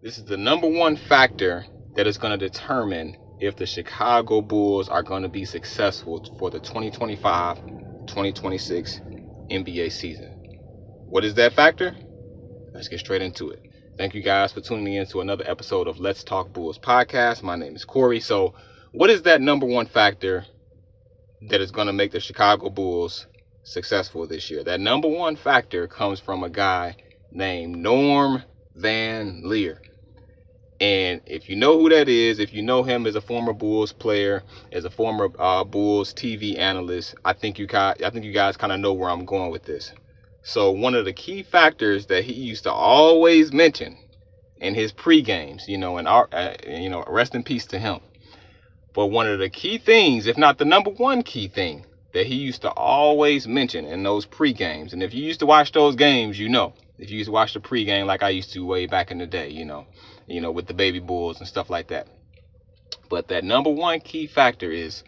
This is the number one factor that is going to determine if the Chicago Bulls are going to be successful for the 2025-2026 NBA season. What is that factor? Let's get straight into it. Thank you guys for tuning in to another episode of Let's Talk Bulls podcast. My name is Corey. So, what is that number one factor that is going to make the Chicago Bulls successful this year? That number one factor comes from a guy named Norm Van Lier. And if you know who that is, if you know him as a former Bulls player, as a former Bulls TV analyst, I think you guys kind of know where I'm going with this. So one of the key factors that he used to always mention in his pre-games, rest in peace to him. But one of the key things, if not the number one key thing, that he used to always mention in those pre-games, and if you used to watch those games, if you used to watch the pre-game like I used to way back in the day, with the baby Bulls and stuff like that. But that number one key factor is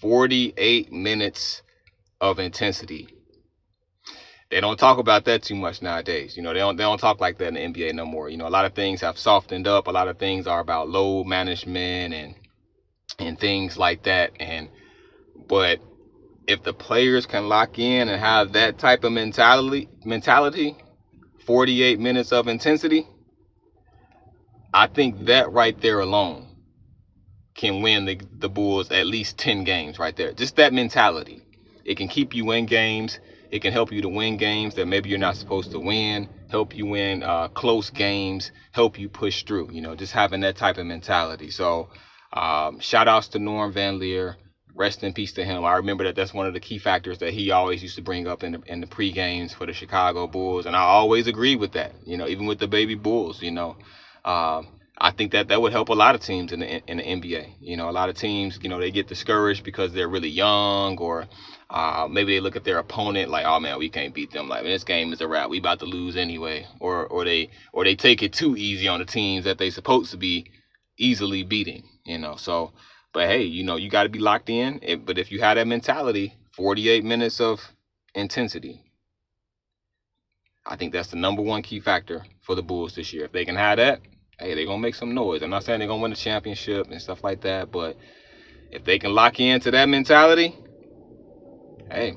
48 minutes of intensity. They don't talk about that too much nowadays. They don't talk like that in the NBA no more. A lot of things have softened up. A lot of things are about load management and things like that. But if the players can lock in and have that type of mentality, 48 minutes of intensity, I think that right there alone can win the Bulls at least 10 games right there. Just that mentality. It can keep you in games. It can help you to win games that maybe you're not supposed to win, help you win close games, help you push through, just having that type of mentality. So shout outs to Norm Van Lier. Rest in peace to him. I remember that's one of the key factors that he always used to bring up in the pre-games for the Chicago Bulls. And I always agree with that, even with the baby Bulls, I think that would help a lot of teams in the NBA. A lot of teams, they get discouraged because they're really young, or maybe they look at their opponent like, oh man, we can't beat them. Like, this game is a wrap. We about to lose anyway. Or they take it too easy on the teams that they supposed to be easily beating. So, but hey, you got to be locked in. But if you have that mentality, 48 minutes of intensity, I think that's the number one key factor for the Bulls this year. If they can have that, hey, they're going to make some noise. I'm not saying they're going to win the championship and stuff like that, but if they can lock into that mentality, hey,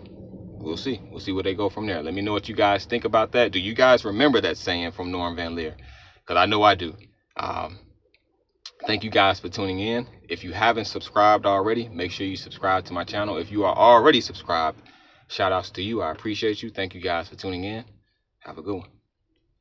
we'll see. We'll see where they go from there. Let me know what you guys think about that. Do you guys remember that saying from Norm Van Lier? Because I know I do. Thank you guys for tuning in. If you haven't subscribed already, make sure you subscribe to my channel. If you are already subscribed, shout outs to you. I appreciate you. Thank you guys for tuning in. Have a good one.